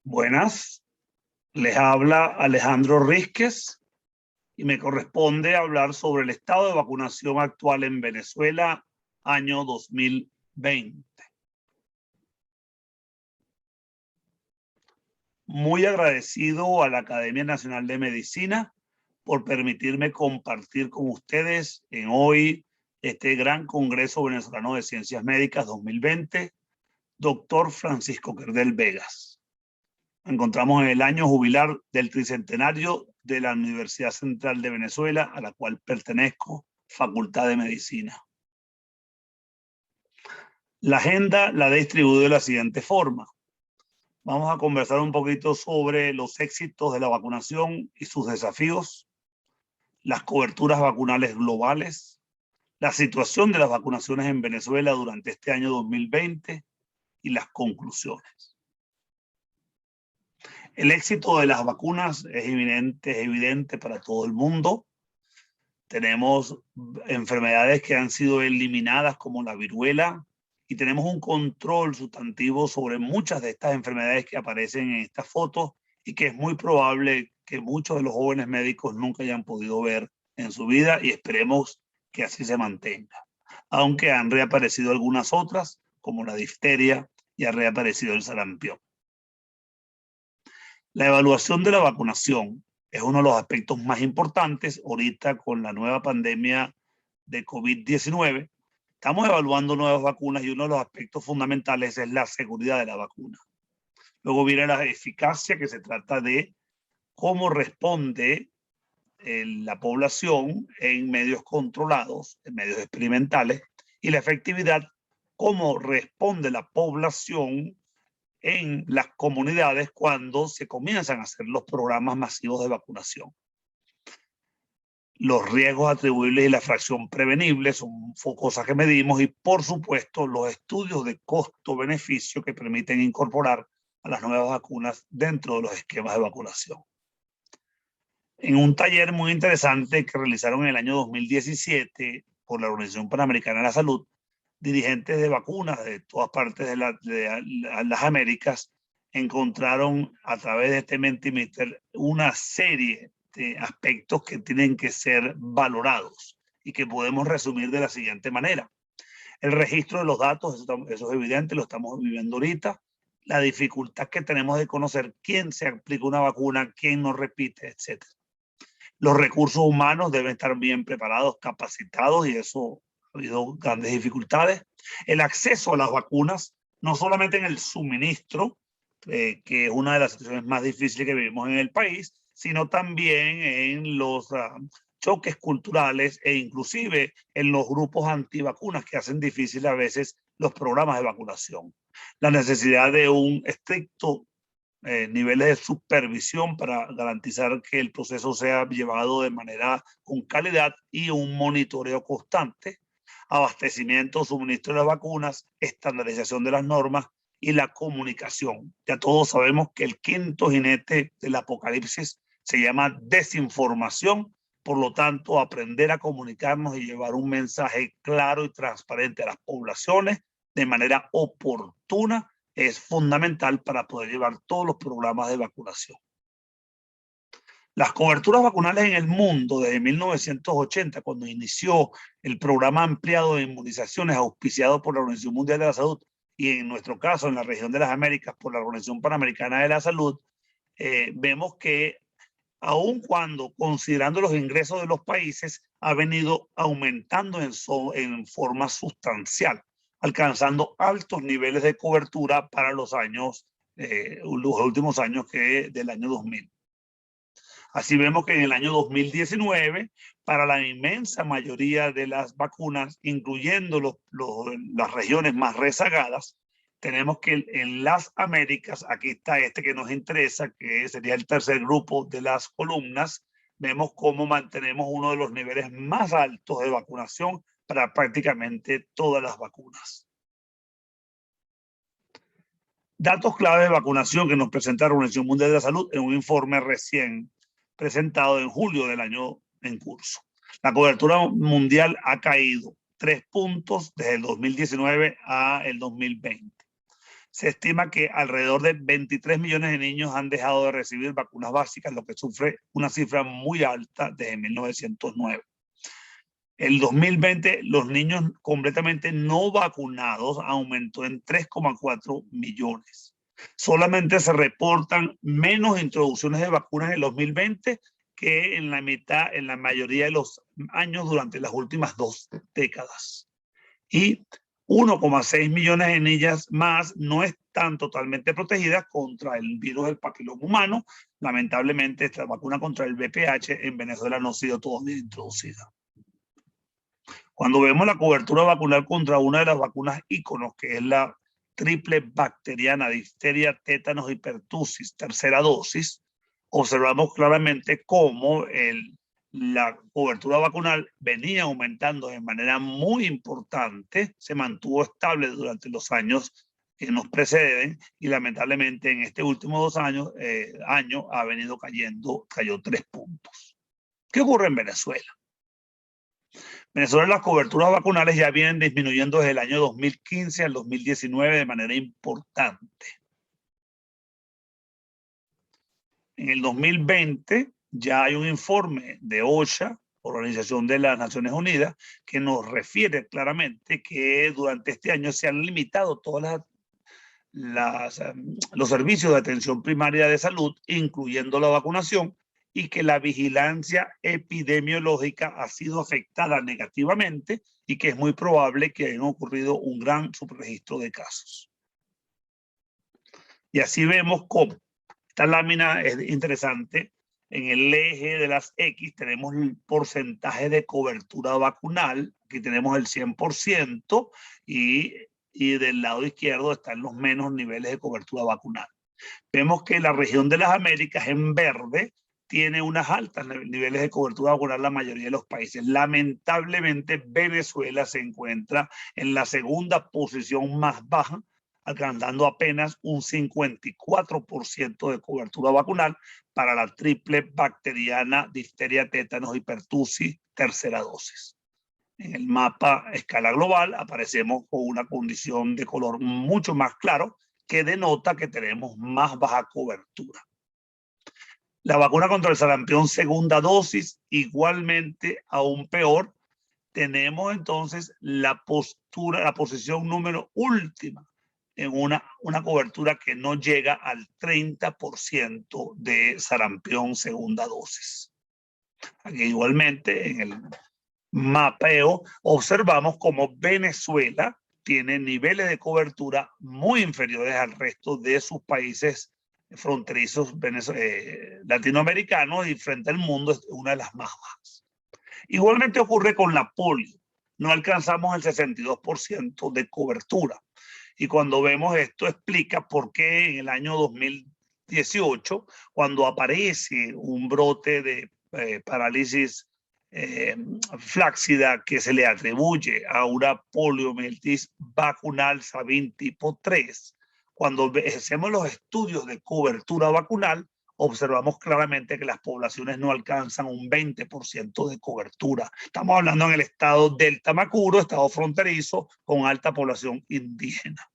Buenas, les habla Alejandro Rísquez y me corresponde hablar sobre el estado de vacunación actual en Venezuela, año 2020. Muy agradecido a la Academia Nacional de Medicina por permitirme compartir con ustedes en hoy este gran Congreso Venezolano de Ciencias Médicas 2020, doctor Francisco Kerdel Vegas. Nos encontramos en el año jubilar del tricentenario de la Universidad Central de Venezuela, a la cual pertenezco, Facultad de Medicina. La agenda la he distribuido de la siguiente forma. Vamos a conversar un poquito sobre los éxitos de la vacunación y sus desafíos, las coberturas vacunales globales, la situación de las vacunaciones en Venezuela durante este año 2020 y las conclusiones. El éxito de las vacunas es evidente para todo el mundo. Tenemos enfermedades que han sido eliminadas como la viruela y tenemos un control sustantivo sobre muchas de estas enfermedades que aparecen en estas fotos y que es muy probable que muchos de los jóvenes médicos nunca hayan podido ver en su vida, y esperemos que así se mantenga. Aunque han reaparecido algunas otras, como la difteria, y ha reaparecido el sarampión. La evaluación de la vacunación es uno de los aspectos más importantes ahorita con la nueva pandemia de COVID-19. Estamos evaluando nuevas vacunas y uno de los aspectos fundamentales es la seguridad de la vacuna. Luego viene la eficacia, que se trata de cómo responde la población en medios controlados, en medios experimentales, y la efectividad, cómo responde la población en las comunidades cuando se comienzan a hacer los programas masivos de vacunación. Los riesgos atribuibles y la fracción prevenible son cosas que medimos, y por supuesto los estudios de costo-beneficio que permiten incorporar a las nuevas vacunas dentro de los esquemas de vacunación. En un taller muy interesante que realizaron en el año 2017 por la Organización Panamericana de la Salud, dirigentes de vacunas de todas partes de las Américas encontraron a través de este Mentimeter una serie de aspectos que tienen que ser valorados y que podemos resumir de la siguiente manera. El registro de los datos, eso es evidente, lo estamos viviendo ahorita. La dificultad que tenemos de conocer quién se aplica una vacuna, quién no repite, etc. Los recursos humanos deben estar bien preparados, capacitados, y eso ha habido grandes dificultades. El acceso a las vacunas, no solamente en el suministro, que es una de las situaciones más difíciles que vivimos en el país, sino también en los choques culturales e inclusive en los grupos antivacunas que hacen difícil a veces los programas de vacunación. La necesidad de un estricto niveles de supervisión para garantizar que el proceso sea llevado de manera con calidad y un monitoreo constante, abastecimiento, suministro de las vacunas, estandarización de las normas y la comunicación. Ya todos sabemos que el quinto jinete del apocalipsis se llama desinformación. Por lo tanto, aprender a comunicarnos y llevar un mensaje claro y transparente a las poblaciones de manera oportuna es fundamental para poder llevar todos los programas de vacunación. Las coberturas vacunales en el mundo desde 1980, cuando inició el programa ampliado de inmunizaciones auspiciado por la Organización Mundial de la Salud, y en nuestro caso en la región de las Américas por la Organización Panamericana de la Salud, vemos que aun cuando considerando los ingresos de los países ha venido aumentando en forma sustancial, alcanzando altos niveles de cobertura para los últimos años del año 2000. Así vemos que en el año 2019, para la inmensa mayoría de las vacunas, incluyendo las regiones más rezagadas, tenemos que en las Américas, aquí está este que nos interesa, que sería el tercer grupo de las columnas, vemos cómo mantenemos uno de los niveles más altos de vacunación para prácticamente todas las vacunas. Datos clave de vacunación que nos presenta la Organización Mundial de la Salud en un informe recién presentado en julio del año en curso. La cobertura mundial ha caído 3 puntos desde el 2019 a el 2020. Se estima que alrededor de 23 millones de niños han dejado de recibir vacunas básicas, lo que sufre una cifra muy alta desde 1909. El 2020, los niños completamente no vacunados aumentó en 3,4 millones. Solamente se reportan menos introducciones de vacunas en el 2020 que en la mayoría de los años durante las últimas 2 décadas. Y 1,6 millones de niñas más no están totalmente protegidas contra el virus del papiloma humano. Lamentablemente, esta vacuna contra el VPH en Venezuela no ha sido todavía introducida. Cuando vemos la cobertura vacunal contra una de las vacunas íconos, que es la triple bacteriana, difteria, tétanos y pertussis, tercera dosis, observamos claramente cómo la cobertura vacunal venía aumentando de manera muy importante, se mantuvo estable durante los años que nos preceden y lamentablemente en este último 2 años, ha venido cayó 3 puntos. ¿Qué ocurre en Venezuela? Venezuela, las coberturas vacunales ya vienen disminuyendo desde el año 2015 al 2019 de manera importante. En el 2020 ya hay un informe de OCHA, Organización de las Naciones Unidas, que nos refiere claramente que durante este año se han limitado todas los servicios de atención primaria de salud, incluyendo la vacunación, y que la vigilancia epidemiológica ha sido afectada negativamente y que es muy probable que haya ocurrido un gran subregistro de casos. Y así vemos cómo esta lámina es interesante. En el eje de las X tenemos el porcentaje de cobertura vacunal. Aquí tenemos el 100% y del lado izquierdo están los menos niveles de cobertura vacunal. Vemos que la región de las Américas en verde tiene unas altas niveles de cobertura vacunal la mayoría de los países. Lamentablemente, Venezuela se encuentra en la segunda posición más baja, alcanzando apenas un 54% de cobertura vacunal para la triple bacteriana, difteria, tétanos y pertussis, tercera dosis. En el mapa a escala global aparecemos con una condición de color mucho más claro que denota que tenemos más baja cobertura. La vacuna contra el sarampión segunda dosis, igualmente aún peor. Tenemos entonces la posición número última en una cobertura que no llega al 30% de sarampión segunda dosis. Aquí igualmente en el mapeo observamos como Venezuela tiene niveles de cobertura muy inferiores al resto de sus países fronterizos latinoamericanos y frente al mundo es una de las más bajas. Igualmente ocurre con la polio. No alcanzamos el 62% de cobertura. Y cuando vemos esto explica por qué en el año 2018, cuando aparece un brote de parálisis flácida que se le atribuye a una poliomielitis vacunal Sabin tipo 3, cuando hacemos los estudios de cobertura vacunal, observamos claramente que las poblaciones no alcanzan un 20% de cobertura. Estamos hablando en el estado del Tamacuro, estado fronterizo, con alta población indígena.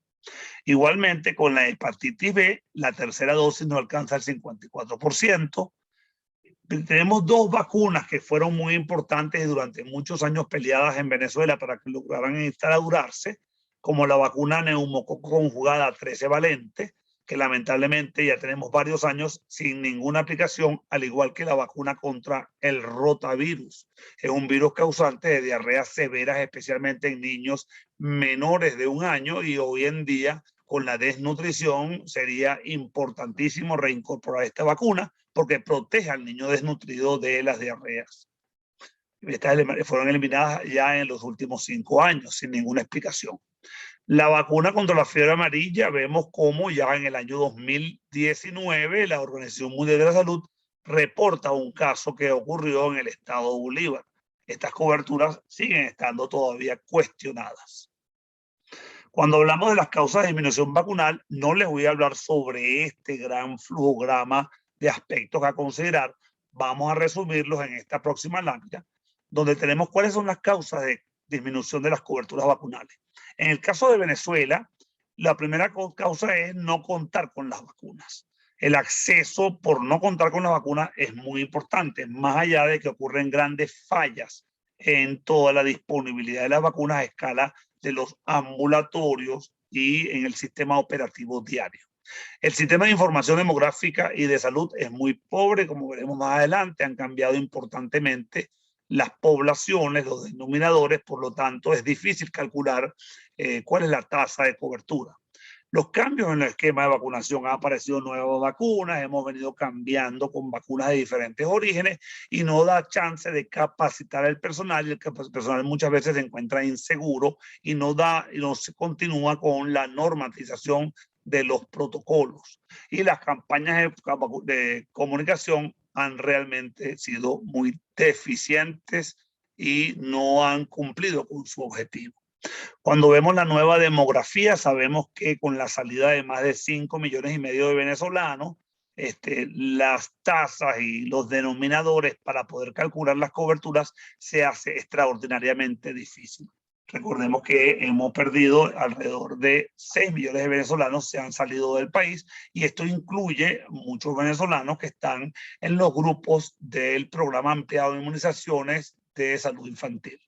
Igualmente, con la hepatitis B, la tercera dosis no alcanza el 54%. Tenemos 2 vacunas que fueron muy importantes y durante muchos años peleadas en Venezuela para que lograran instaurarse, como la vacuna neumococo conjugada 13 valente, que lamentablemente ya tenemos varios años sin ninguna aplicación, al igual que la vacuna contra el rotavirus. Es un virus causante de diarreas severas, especialmente en niños menores de 1 año, y hoy en día con la desnutrición sería importantísimo reincorporar esta vacuna porque protege al niño desnutrido de las diarreas. Estas fueron eliminadas ya en los últimos 5 años sin ninguna explicación. La vacuna contra la fiebre amarilla, vemos cómo ya en el año 2019 la Organización Mundial de la Salud reporta un caso que ocurrió en el estado de Bolívar. Estas coberturas siguen estando todavía cuestionadas. Cuando hablamos de las causas de disminución vacunal, no les voy a hablar sobre este gran flujograma de aspectos a considerar. Vamos a resumirlos en esta próxima lámina, donde tenemos cuáles son las causas de disminución de las coberturas vacunales. En el caso de Venezuela, La primera causa es no contar con las vacunas. El acceso por no contar con las vacunas es muy importante, más allá de que ocurren grandes fallas en toda la disponibilidad de las vacunas a escala de los ambulatorios y en el sistema operativo diario. El sistema de información demográfica y de salud es muy pobre, como veremos más adelante, han cambiado importantemente las poblaciones, los denominadores, por lo tanto es difícil calcular cuál es la tasa de cobertura. Los cambios en el esquema de vacunación, han aparecido nuevas vacunas, hemos venido cambiando con vacunas de diferentes orígenes y no da chance de capacitar al personal, y el personal muchas veces se encuentra inseguro y no se continúa con la normatización de los protocolos. Y las campañas de comunicación han realmente sido muy deficientes y no han cumplido con su objetivo. Cuando vemos la nueva demografía, sabemos que con la salida de más de 5,5 millones de venezolanos, las tasas y los denominadores para poder calcular las coberturas se hace extraordinariamente difícil. Recordemos que hemos perdido alrededor de 6 millones de venezolanos, se han salido del país, y esto incluye muchos venezolanos que están en los grupos del programa ampliado de inmunizaciones de salud infantil.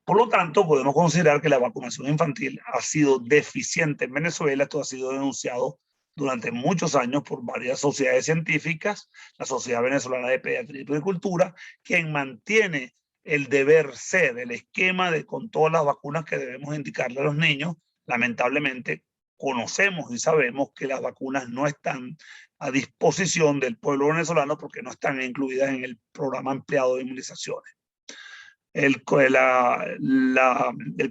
Por lo tanto, podemos considerar que la vacunación infantil ha sido deficiente en Venezuela. Esto ha sido denunciado durante muchos años por varias sociedades científicas, la Sociedad Venezolana de Pediatría y Puericultura, quien mantiene el deber ser, el esquema con todas las vacunas que debemos indicarle a los niños. Lamentablemente, conocemos y sabemos que las vacunas no están a disposición del pueblo venezolano porque no están incluidas en el programa ampliado de inmunizaciones. El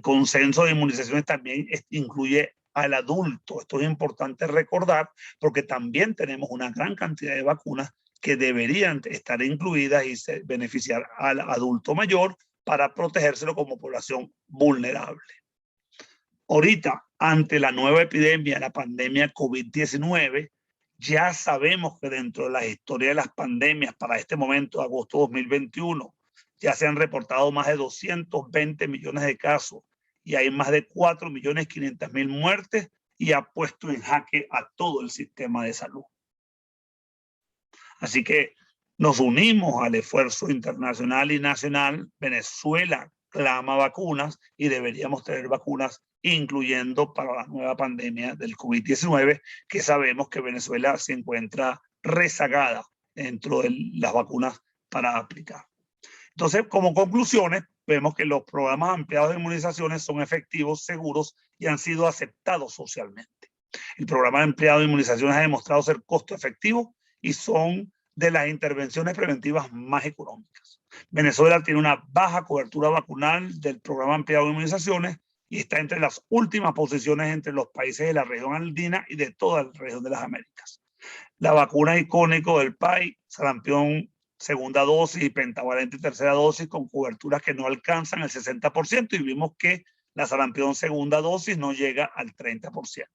consenso de inmunizaciones también incluye al adulto. Esto es importante recordar porque también tenemos una gran cantidad de vacunas que deberían estar incluidas y beneficiar al adulto mayor para protegérselo como población vulnerable. Ahorita, ante la nueva epidemia, la pandemia COVID-19, ya sabemos que dentro de la historia de las pandemias para este momento, agosto 2021, ya se han reportado más de 220 millones de casos y hay más de 4.500.000 muertes, y ha puesto en jaque a todo el sistema de salud. Así que nos unimos al esfuerzo internacional y nacional. Venezuela clama vacunas y deberíamos tener vacunas, incluyendo para la nueva pandemia del COVID-19, que sabemos que Venezuela se encuentra rezagada dentro de las vacunas para aplicar. Entonces, como conclusiones, vemos que los programas ampliados de inmunizaciones son efectivos, seguros y han sido aceptados socialmente. El programa ampliado de inmunizaciones ha demostrado ser costo efectivo y son de las intervenciones preventivas más económicas. Venezuela tiene una baja cobertura vacunal del programa ampliado de inmunizaciones y está entre las últimas posiciones entre los países de la región andina y de toda la región de las Américas. La vacuna icónico del país, sarampión segunda dosis y pentavalente tercera dosis, con coberturas que no alcanzan el 60%, y vimos que la sarampión segunda dosis no llega al 30%.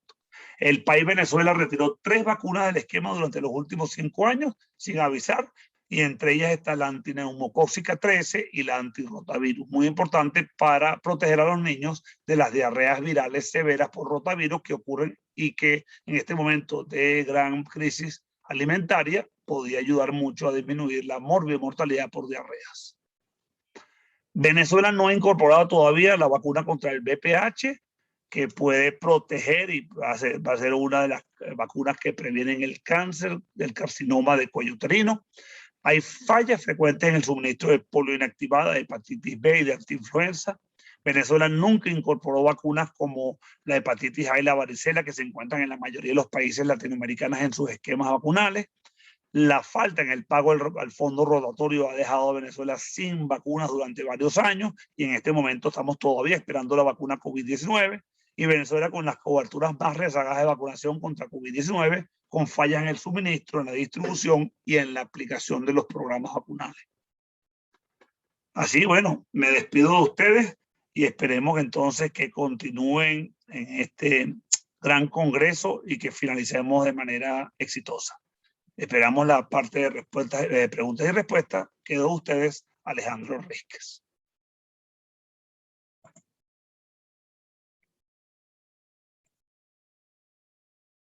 El país Venezuela retiró 3 vacunas del esquema durante los últimos 5 años sin avisar, y entre ellas está la antineumocóxica 13 y la antirrotavirus, muy importante para proteger a los niños de las diarreas virales severas por rotavirus que ocurren y que en este momento de gran crisis alimentaria podía ayudar mucho a disminuir la mortalidad por diarreas. Venezuela no ha incorporado todavía la vacuna contra el VPH, que puede proteger y va a ser una de las vacunas que previenen el cáncer, del carcinoma de cuello uterino. Hay fallas frecuentes en el suministro de polio inactivada, de hepatitis B y de antiinfluenza. Venezuela nunca incorporó vacunas como la hepatitis A y la varicela, que se encuentran en la mayoría de los países latinoamericanos en sus esquemas vacunales. La falta en el pago al fondo rotatorio ha dejado a Venezuela sin vacunas durante varios años, y en este momento estamos todavía esperando la vacuna COVID-19, y Venezuela con las coberturas más rezagadas de vacunación contra COVID-19, con fallas en el suministro, en la distribución y en la aplicación de los programas vacunales. Así, bueno, me despido de ustedes y esperemos entonces que continúen en este gran congreso y que finalicemos de manera exitosa. Esperamos la parte de preguntas y respuestas. Quedó ustedes, Alejandro Ríquez.